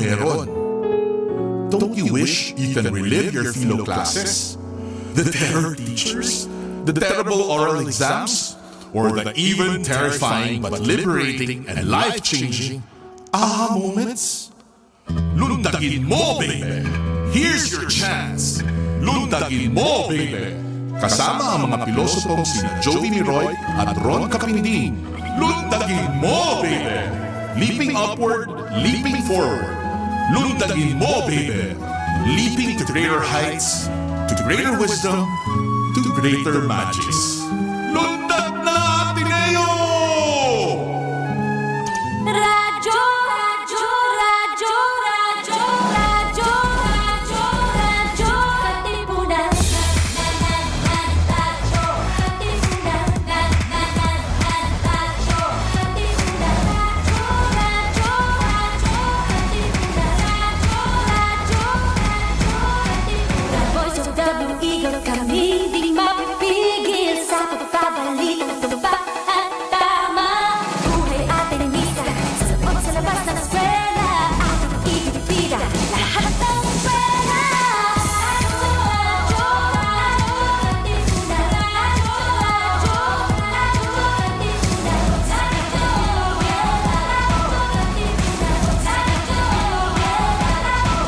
meron. Don't you wish you can relive your philo classes? The terror teachers? The terrible oral exams? Or the even terrifying but liberating and life-changing aha moments? Lundagin mo, baby! Here's your chance! Lundagin mo, baby! Kasama ang mga pilosopong sina Joey Roy at Ron Capinding. Lundagin mo, baby! Leaping upward, leaping forward. Lundagin mo, baby! Leaping to greater heights, to greater wisdom, to greater magics. Lundag na, Ateneo! Radyo, radyo, radyo, radyo, radyo, radyo, radyo, Katipunan. Radyo, Katipunan. Radyo, Katipunan. Radyo, radyo, radyo, Katipunan. Radyo, Katipunan. The voice of the Blue Eagle, kami di mapipigil sa pagbabalita ng tumba at tama. Buhay ating misa, sa loob sa labas ng eskwela, ating ibibida lahat ng eskwela. Radyo, radyo, radyo, Katipunan. Radyo, radyo, radyo, Katipunan. Radyo,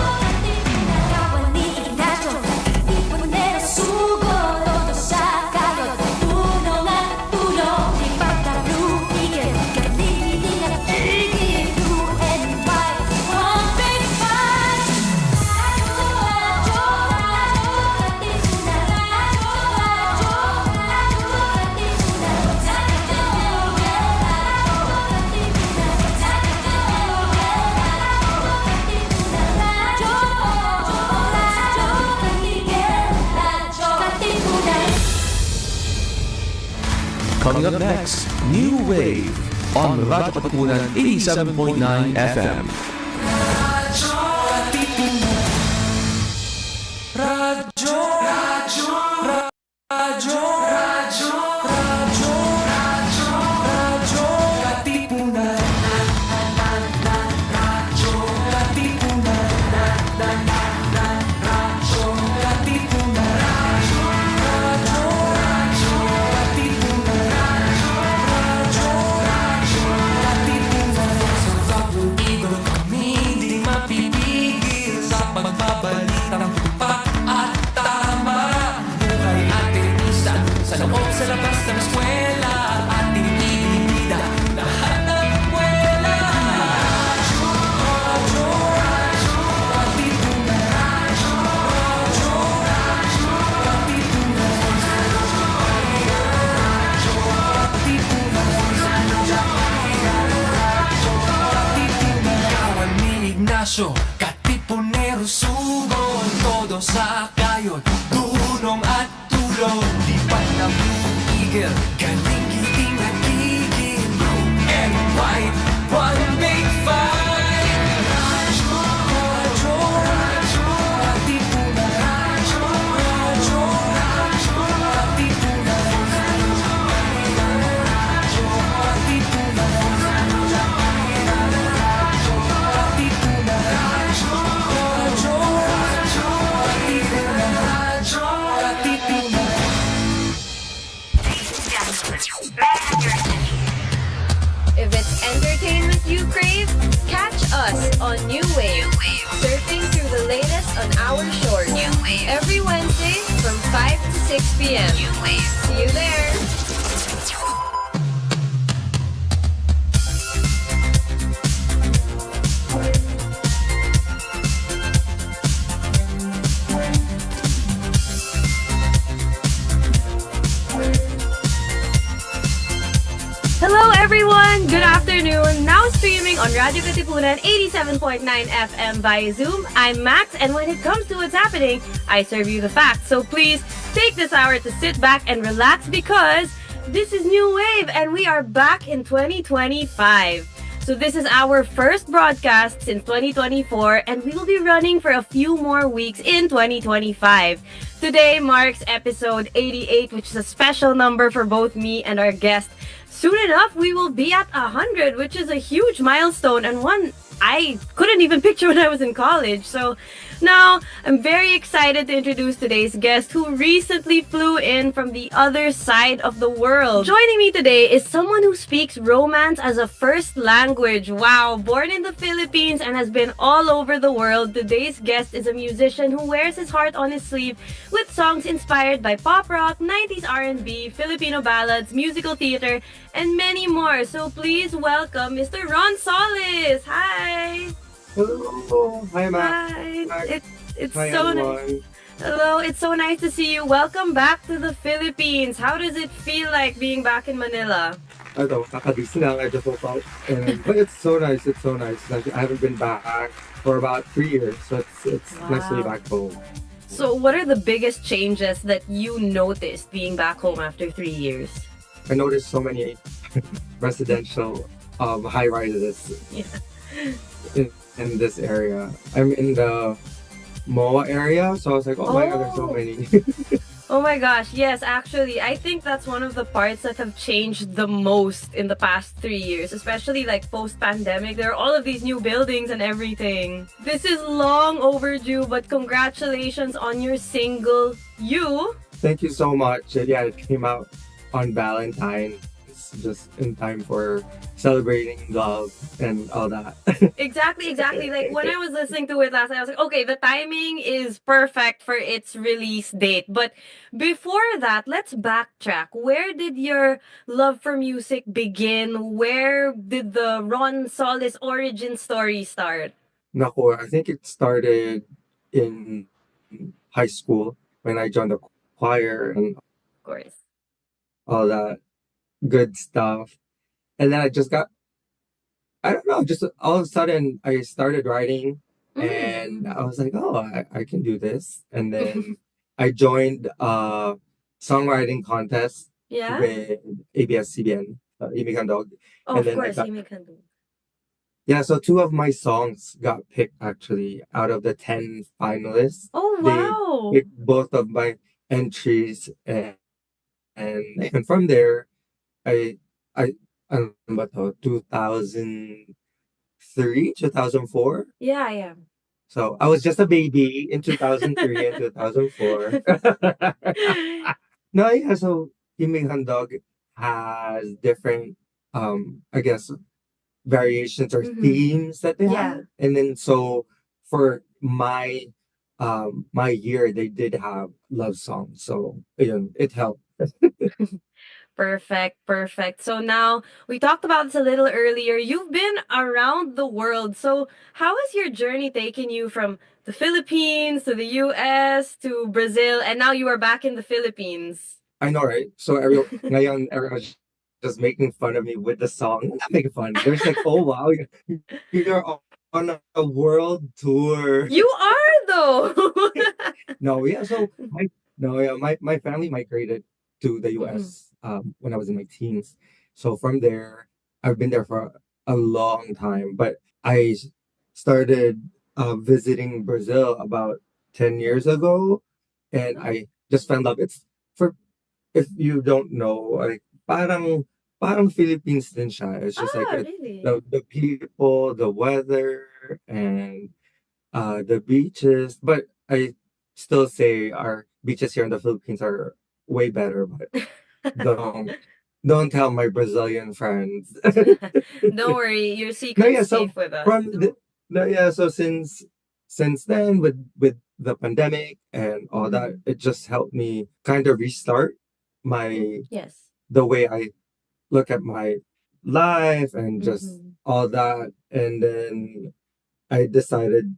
Katipunan. Kawan ni Ignacio, Katipunero, sugo, todo sa kayod, tulong at tulong, ipagkalugigil, kalihiti at tigil, blue and white, one big fight. Radyo, radyo, radyo, Katipunan. Radyo, radyo, radyo, Katipunan. Radyo, Coming up next, New Wave on Radyo Katipunan 87.9 FM. Sa labas ng eskwela, ating ibibida lahat ng eskwela. Radyo, radyo, radyo, Katipunan. Radyo, radyo, radyo, Katipunan. Radyo, Katipunan. Radyo, Katipunan. Kawan ni Ignacio, Katipunero, sugon, todo sa kayod, tulong at tulong, lipat na bumigil, galing giting nagigil, blue and white, one big fight. Radyo, radyo, radyo, Katipunan. Radyo, radyo, radyo, Katipunan. Radyo, Katipunan. Radyo, Katipunan. Radyo, radyo, radyo, Katipunan. Radyo, Katipunan. If it's entertainment you crave, catch us on New Wave. Surfing through the latest on our shores. Every Wednesday from 5 to 6 p.m. See you there. Hello everyone! Good afternoon! Now streaming on Radyo Katipunan 87.9 FM via Zoom. I'm Max, and when it comes to what's happening, I serve you the facts. So please take this hour to sit back and relax because this is New Wave and we are back in 2025. So this is our first broadcast since 2024 and we will be running for a few more weeks in 2025. Today marks episode 88, which is a special number for both me and our guest. Soon enough, we will be at 100, which is a huge milestone and one I couldn't even picture when I was in college. So now I'm very excited to introduce today's guest who recently flew in from the other side of the world. Joining me today is someone who speaks romance as a first language. Wow, born in the Philippines and has been all over the world. Today's guest is a musician who wears his heart on his sleeve with songs inspired by pop rock, 90s R&B, Filipino ballads, musical theater, and many more. So please welcome Mr. Ron Solis. Hi. Hello. Hi, Max. Hi. Max. It's Hi, so nice. everyone. Hello, it's so nice to see you. Welcome back to the Philippines. How does it feel like being back in Manila? Kakadis lang. I just woke up. But it's so nice. It's so nice. Like, I haven't been back for about 3 years. So it's nice to be Wow. back home. So, what are the biggest changes that you noticed being back home after 3 years? I noticed so many residential high rises Yeah. in this area. I'm in the MOA area, so I was like, oh my god, there's so Oh. many. Oh my gosh, yes, actually, I think that's one of the parts that have changed the most in the past 3 years, especially like post-pandemic. There are all of these new buildings and everything. This is long overdue, but congratulations on your single, You. Thank you so much. Yeah, it came out on Valentine's, just in time for celebrating love and all that. Exactly. Like when I was listening to it last night, I was like, okay, the timing is perfect for its release date. But before that, let's backtrack. Where did your love for music begin? Where did the Ron Solis origin story start? Naku, I think it started in high school when I joined the choir and Of course. all that good stuff. And then I don't know, just all of a sudden I started writing and I was like, oh, I can do this. And then I joined a songwriting contest Yeah? with ABS-CBN, Ibig Dog. Oh, And of then I course, got, you can do. yeah, so 2 of my songs got picked actually out of the 10 finalists. Oh, They wow. picked both of my entries and from there I ano ba to? 2003, 2004. Yeah. So I was just a baby in 2003 and 2004. No, yeah, so Himing Handog has different I guess variations or Mhm. themes that they Yeah. have. And then so for my year they did have love songs. So yun, it helped. Perfect. So now we talked about this a little earlier. You've been around the world. So how has your journey taken you from the Philippines to the US to Brazil and now you are back in the Philippines? I know, right? So ngayon, everyone's just making fun of me with the song. Not making fun. They're just like, oh wow, you're on a world tour. You are though. No, yeah. So my family migrated to the Mhm. U.S. When I was in my teens. So from there, I've been there for a long time. But I started visiting Brazil about 10 years ago, and I just fell in love. It's for if you don't know, like parang Philippines din siya. It's just like Ah, really? the people, the weather, and the beaches. But I still say our beaches here in the Philippines are way better. But don't don't tell my Brazilian friends. Don't worry, your No, yeah. secret's So safe with us. from the no, yeah. So since then, with the pandemic and all that, it just helped me kind of restart my Yes. the way I look at my life and just Mhm. all that. And then I decided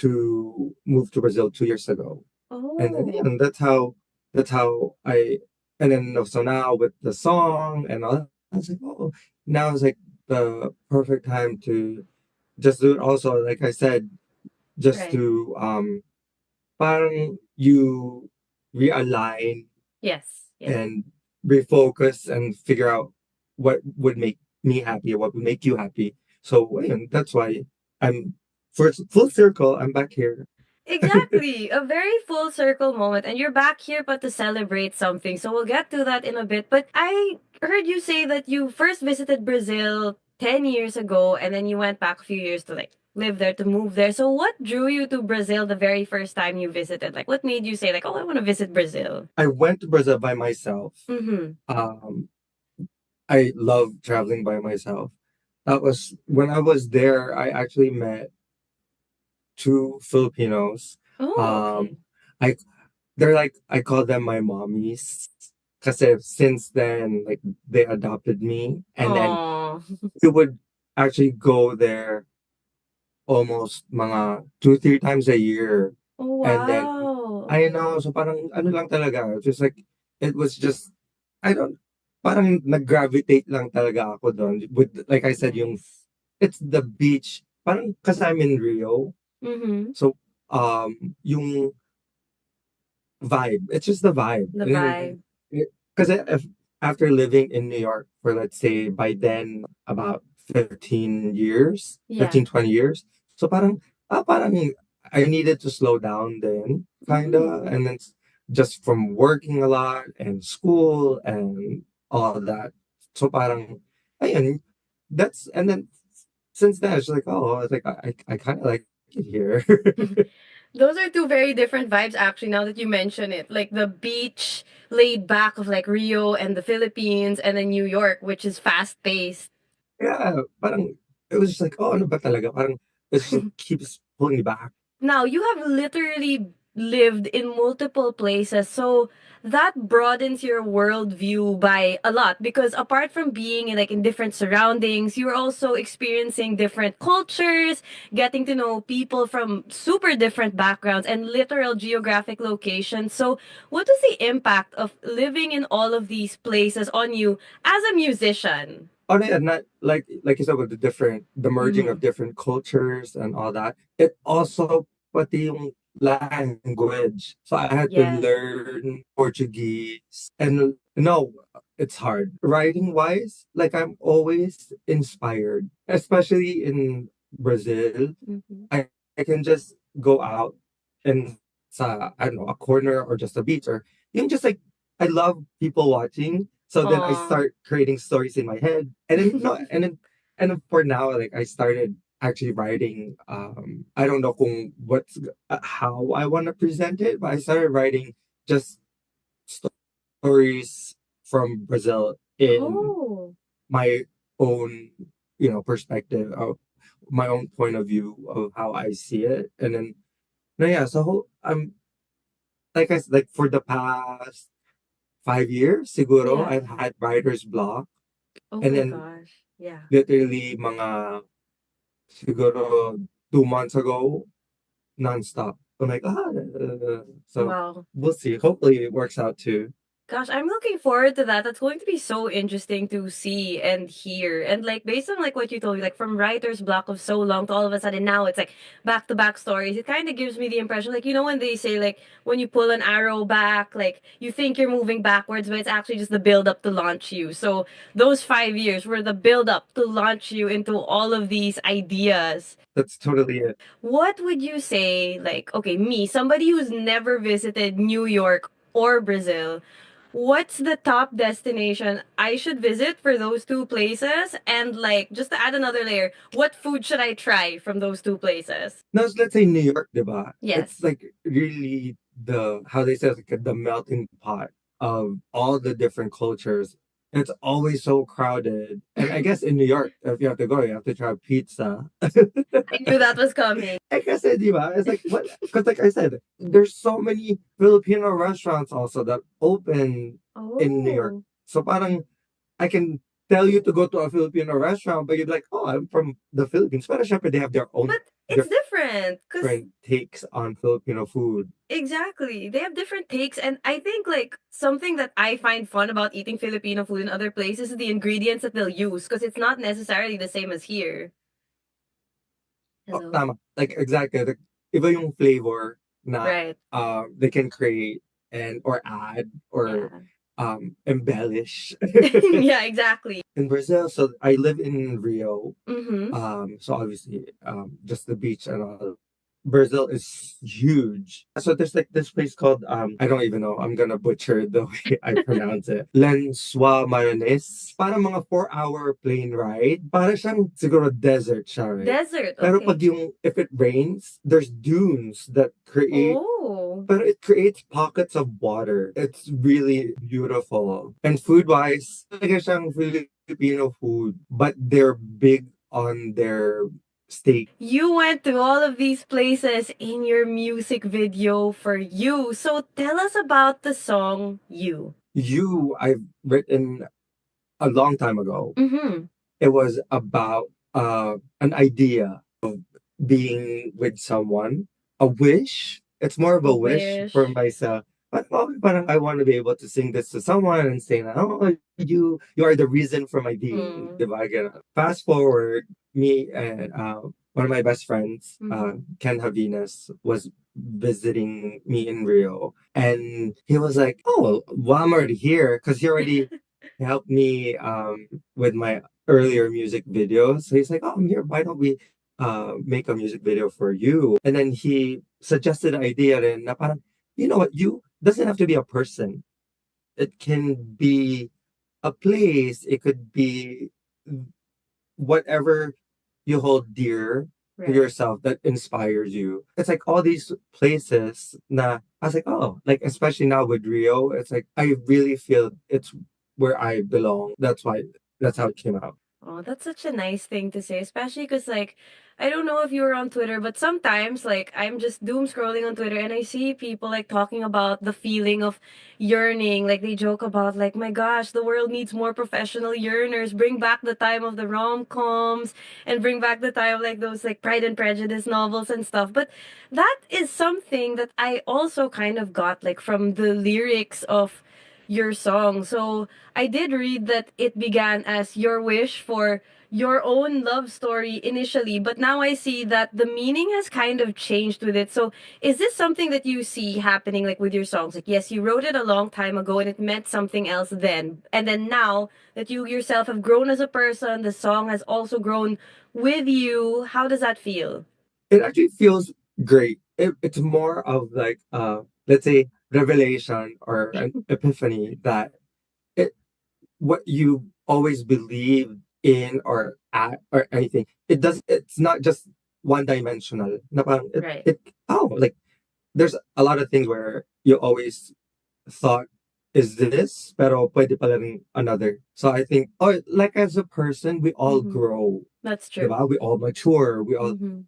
to move to Brazil 2 years ago. And then yeah, Oh, and that's how I and then so now with the song and all that, I was like, oh, now is like the perfect time to just do it also, like I said, just right. to parang you realign Yes. and refocus and figure out what would make me happy or what would make you happy. So ayun, that's why I'm for full circle, I'm back here. Exactly. A very full circle moment. And you're back here but to celebrate something. So we'll get to that in a bit. But I heard you say that you first visited Brazil 10 years ago, and then you went back a few years to like live there, to move there. So what drew you to Brazil the very first time you visited? Like what made you say like, oh, I want to visit Brazil? I went to Brazil by myself. Mm-hmm. Um, I love traveling by myself. That was when I was there. I actually met two Filipinos. Oh, okay. Um, I they're like I call them my mommies. Because since then, like they adopted me, and then Oh, we would actually go there almost mga 2, 3 times a year. oh And then wow. I know, so parang ano lang talaga, just like it was just I don't parang nag-gravitate lang talaga ako doon. With like I said, yung Nice. it's the beach. Parang kasi I'm in Rio. Mm-hmm. So yung vibe, it's just the vibe. The And then vibe. because if after living in New York for let's say by then about 15 years, Yeah. 15 20 years. So parang I needed to slow down then, kinda. Mm. And then just from working a lot and school and all that. So parang, ayun, that's, and then since then, it's like, oh, it's like, I kind of like it here. Those are two very different vibes actually now that you mention it. Like the beach laid back of like Rio and the Philippines and then New York, which is fast paced. Yeah, parang, it was just like, oh, ano ba talaga? Parang, it just keeps pulling me back. Now, you have literally lived in multiple places, so that broadens your worldview by a lot because apart from being in like in different surroundings, you're also experiencing different cultures, getting to know people from super different backgrounds and literal geographic locations. So, what was the impact of living in all of these places on you as a musician? Oh, yeah, not like you said with the merging Mm-hmm. of different cultures and all that. It also pati yung language. So I had to Yes. learn Portuguese. And no, it's hard. Writing wise, like I'm always inspired, especially in Brazil. Mm-hmm. I can just go out and sa I don't know, a corner or just a beach or even just like I love people watching. So then I Aw. start creating stories in my head. And then no and then for now like I started actually writing I don't know kung what's how I want to present it, but I started writing just stories from Brazil in Oh. my own, perspective of my own point of view of how I see it. And then no, yeah, so I'm like I said, like for the past 5 years, siguro, Yeah. I've had writer's block. Oh And my then gosh. Yeah. literally mga siguro 2 months ago, nonstop. I'm like, so Wow. we'll see. Hopefully it works out too. Gosh, I'm looking forward to that. That's going to be so interesting to see and hear. And like based on like what you told me, like from writer's block of so long to all of a sudden now it's like back to back stories. It kind of gives me the impression, like you know when they say like when you pull an arrow back, like you think you're moving backwards, but it's actually just the build up to launch you. So those 5 years were the build up to launch you into all of these ideas. That's totally it. What would you say, like, okay, me, somebody who's never visited New York or Brazil, what's the top destination I should visit for those two places? And, like, just to add another layer, what food should I try from those two places? Now, let's say New York, diba? It's Yes. like really how they say, it's like the melting pot of all the different cultures. It's always so crowded. And I guess in New York, if you have to go, you have to try pizza. I knew that was coming. I guess diba? It's like, what? Because like I said, there's so many Filipino restaurants also that open in New York. Oh. So parang I can tell you to go to a Filipino restaurant, but you're like, oh, I'm from the Philippines. But syempre, they have their own But it's different because different takes on Filipino food. exactly. They have different takes, and I think like something that I find fun about eating Filipino food in other places is the ingredients that they'll use because it's not necessarily the same as here. Oh, Hello. tama. Like, exactly. Like, iba yung flavor na Right. they can create and or add or Yeah. embellish. Yeah, exactly. In Brazil, so I live in Rio. Mm-hmm. So obviously, just the beach and all Brazil is huge. So there's like this place called I don't even know. I'm gonna butcher the way I pronounce it. Lenswa Mayones. Parang mga 4-hour plane ride. Para siyang siguro desert siya, right? Desert, Pero okay. pag yung if it rains, there's dunes that create Oh. but it creates pockets of water. It's really beautiful. And food-wise, talaga siyang Filipino food, but they're big on their steak. You went to all of these places in your music video for You. So tell us about the song You. I've written a long time ago. Mm-hmm. It was about an idea being with someone, a wish. It's more of A a wish for wish. myself. But parang I want to be able to sing this to someone and say, "Oh, you are the reason for my being." Mm. Diba? Ganun. Fast forward, me and one of my best friends, Mm-hmm. Ken Havinas, was visiting me in Rio, and he was like, "Oh, well, I'm already here," because he already helped me with my earlier music videos. So he's like, "Oh, I'm here. Why don't we make a music video for you?" And then he suggested an idea rin na parang, you know what, you doesn't have to be a person. It can be a place. It could be whatever you hold dear to Right. yourself that inspires you. It's like all these places na I was like, oh, like especially now with Rio, it's like I really feel it's where I belong. That's how it came out. Oh, that's such a nice thing to say, especially because, like, I don't know if you were on Twitter, but sometimes, like, I'm just doom scrolling on Twitter and I see people, like, talking about the feeling of yearning. Like, they joke about, like, my gosh, the world needs more professional yearners. Bring back the time of the rom coms and bring back the time of, like, those, like, Pride and Prejudice novels and stuff. But that is something that I also kind of got, like, from the lyrics of your song. So I did read that it began as your wish for your own love story initially, but now I see that the meaning has kind of changed with it. So is this something that you see happening like with your songs? Like, yes, you wrote it a long time ago and it meant something else then. And then now that you yourself have grown as a person, the song has also grown with you. How does that feel? It actually feels great. It's more of like let's say revelation or an epiphany that it what you always believed in or at or anything. It's not just one dimensional. Na parang Right. like there's a lot of things where you always thought is this pero pwede pala rin another. So I think like as a person we all Mm-hmm. grow. That's true. Diba? We all mature. We all Mm-hmm.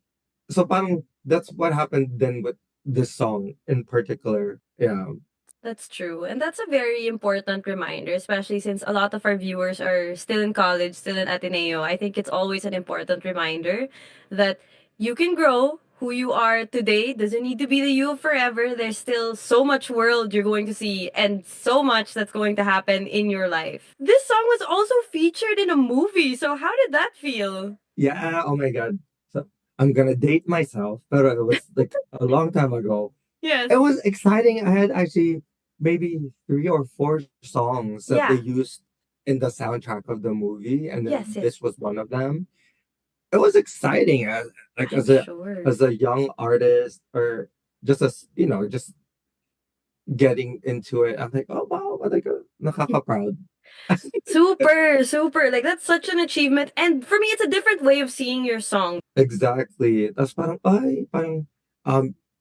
so parang that's what happened then with this song in particular. Yeah. That's true. And that's a very important reminder, especially since a lot of our viewers are still in college, still in Ateneo. I think it's always an important reminder that you can grow. Who you are today doesn't need to be the you of forever. There's still so much world you're going to see and so much that's going to happen in your life. This song was also featured in a movie. So how did that feel? Yeah, oh my God. So I'm gonna date myself, but it was like a long time ago. Yes. It was exciting. I had actually maybe 3 or 4 songs that they Yeah. used in the soundtrack of the movie, and then Yes, yes. this was one of them. It was exciting as like I'm as a sure. as a young artist or just as just getting into it. I'm like, oh wow, like nakaka-proud. Super, super. Like that's such an achievement. And for me, it's a different way of seeing your song. Exactly. That's parang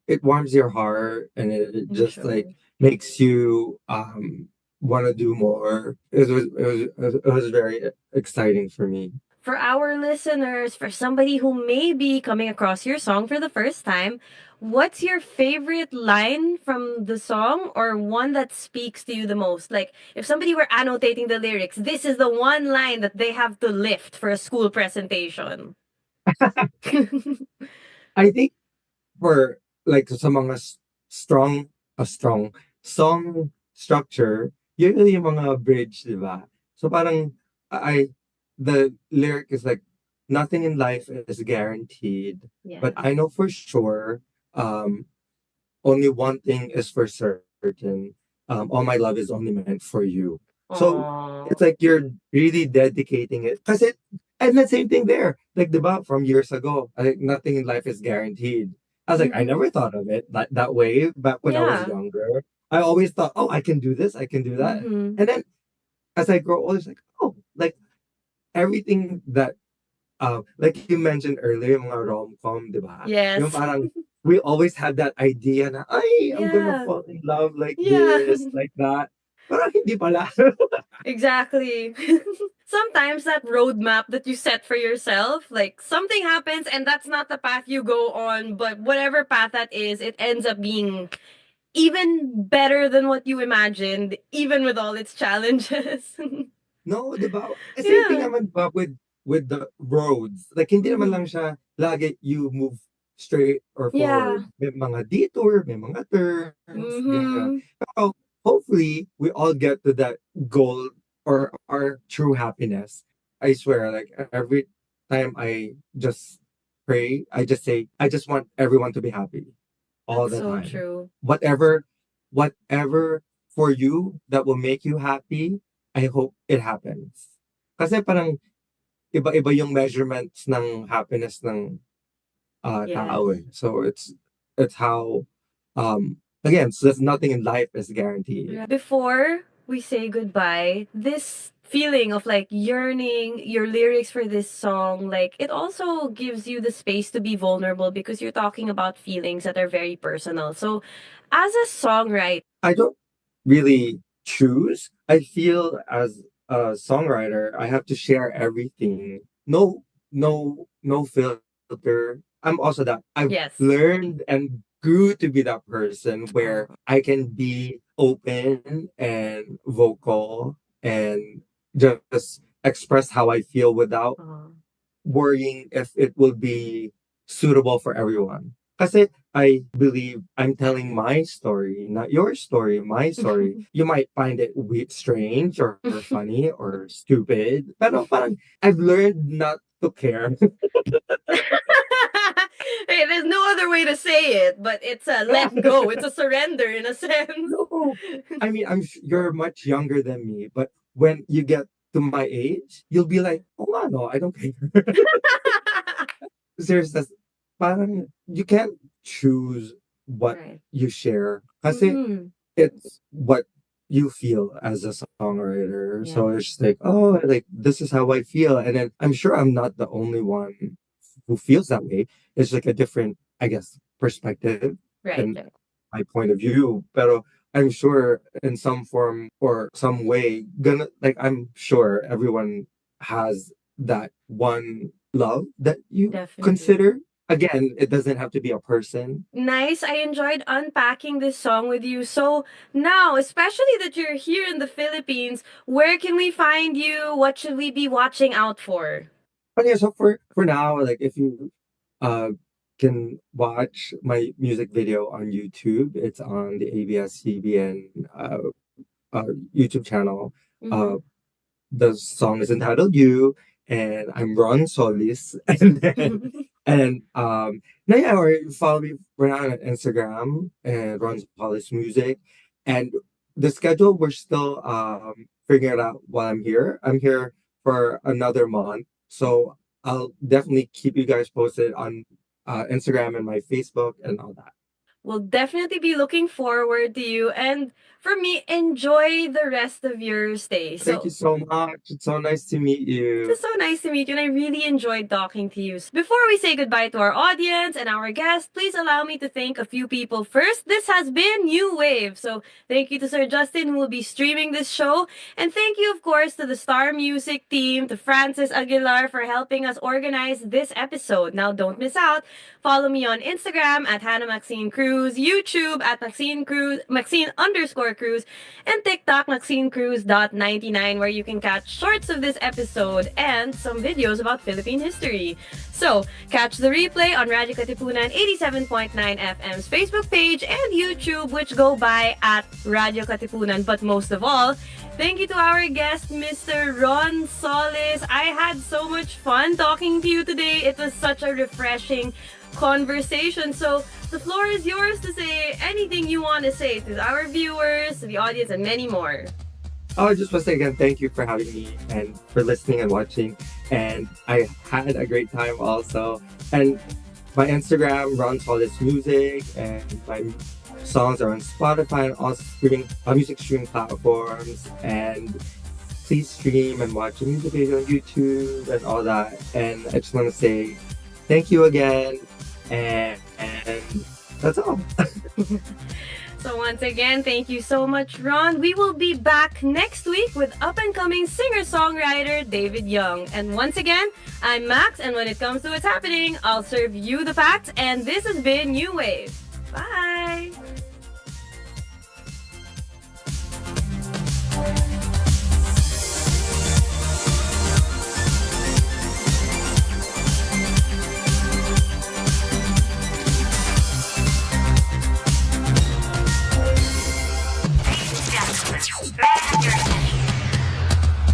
it warms your heart and it I'm just sure. like makes you want to do more. It was very exciting for me. For our listeners, for somebody who may be coming across your song for the first time, what's your favorite line from the song or one that speaks to you the most? Like, if somebody were annotating the lyrics, this is the one line that they have to lift for a school presentation. I think for like sa mga strong song structure, usually yung mga bridge, di ba? So parang the lyric is like nothing in life is guaranteed, but Yes. I know for sure um only one thing is for certain. All my love is only meant for you. So Aww. it's like you're really dedicating it. And the same thing there. Like, diba, from years ago, I think nothing in life is guaranteed. I was like, I never thought of it that way back when I was Yeah. younger. I always thought, oh, I can do this, I can do that. Mm-hmm. And then as I grow older, it's like, oh, like everything that like you mentioned earlier, yung mga rom-com, di ba? Yung Yes. parang we always had that idea na, ay, I'm gonna Yeah. fall in love like Yeah. this, like that. Parang hindi pala. Exactly. Sometimes that roadmap that you set for yourself, like something happens and that's not the path you go on, but whatever path that is, it ends up being even better than what you imagined, even with all its challenges. No, di ba? Same thing Yeah. naman ba with the roads. Like, hindi naman Mhm. lang siya lagi you move straight or Yeah. forward. May mga detour, may mga turns, ganyan. Mm-hmm. Pero hopefully, we all get to that goal or our true happiness. I swear, like, every time I just pray, I just say, I just want everyone to be happy all That's the so time. true. Whatever for you that will make you happy, I hope it happens. Kasi parang iba-iba yung measurements ng happiness ng Yes. tao eh. So it's how again, so there's nothing in life is guaranteed. Before we say goodbye, this feeling of like yearning your lyrics for this song, like it also gives you the space to be vulnerable because you're talking about feelings that are very personal. So, as a songwriter, I don't really choose. I feel as a songwriter, I have to share everything. No filter. I'm also that. I've yes. learned and grew to be that person where I can be open and vocal and just express how I feel without worrying if it will be suitable for everyone. Kasi I believe I'm telling my story, not your story, my story. You might find it strange or funny or stupid. Pero parang I've learned not to care. Hey, there's no other way to say it, but it's a let go. It's a surrender in a sense. No. I mean, you're much younger than me, but when you get to my age, you'll be like, oh, nga, no, I don't care. Seriously, parang you can't choose what Right. you share. Kasi Mhm. it's what you feel as a songwriter. So Yeah. it's just like, oh, like this is how I feel. And then I'm sure I'm not the only one who feels that way. It's like a different, I guess, perspective Right. and Right. my point of view. Pero I'm sure in some form or some way, I'm sure everyone has that one love that you Definitely. consider. Again, it doesn't have to be a person. Nice. I enjoyed unpacking this song with you. So now, especially that you're here in the Philippines, where can we find you? What should we be watching out for? But yeah, so for now, like if you uh can watch my music video on YouTube, it's on the ABS-CBN YouTube channel. Mhm. The song is entitled You, and I'm Ron Solis. And then and no, yeah, or follow me right now on Instagram and Ron Solis Music. And the schedule we're still figuring it out while I'm here. I'm here for another month. So I'll definitely keep you guys posted on Instagram and my Facebook and all that. We'll definitely be looking forward to you. And for me, enjoy the rest of your stay. Thank you so much. It's so nice to meet It you. was so nice to meet you, and I really enjoyed talking to you. Before we say goodbye to our audience and our guests, please allow me to thank a few people first. This has been New Wave. So thank you to Sir Justin, who will be streaming this show. And thank you, of course, to the Star Music team, to Francis Aguilar for helping us organize this episode. Now, don't miss out. Follow me on Instagram at Hannah Maxine Cruz, YouTube at Maxine Cruz, Maxine_Cruz, and TikTok MaxineCruz.99, where you can catch shorts of this episode and some videos about Philippine history. So, catch the replay on Radyo Katipunan 87.9 FM's Facebook page and YouTube, which go by at Radyo Katipunan. But most of all, thank you to our guest, Mr. Ron Solis. I had so much fun talking to you today. It was such a refreshing conversation. So the floor is yours to say anything you want to say to our viewers, to the audience, and many more. Oh, I just want to say again, thank you for having me and for listening and watching. And I had a great time also. And my Instagram, Ron Solis Music, and my songs are on Spotify and all music streaming platforms. And please stream and watch the music video on YouTube and all that. And I just want to say thank you again, and that's all. So once again, thank you so much, Ron. We will be back next week with up-and-coming singer-songwriter David Young. And once again, I'm Max, and when it comes to what's happening, I'll serve you the facts. And this has been New Wave. Bye!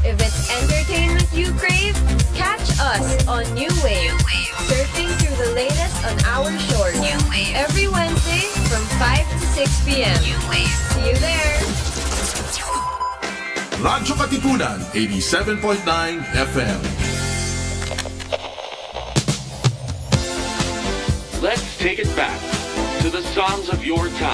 If it's entertainment you crave, catch us on New Wave. Surfing through the latest on our shores. Every Wednesday from 5 to 6 p.m. See you there. Radyo Katipunan, 87.9 FM. Let's take it back to the songs of your time.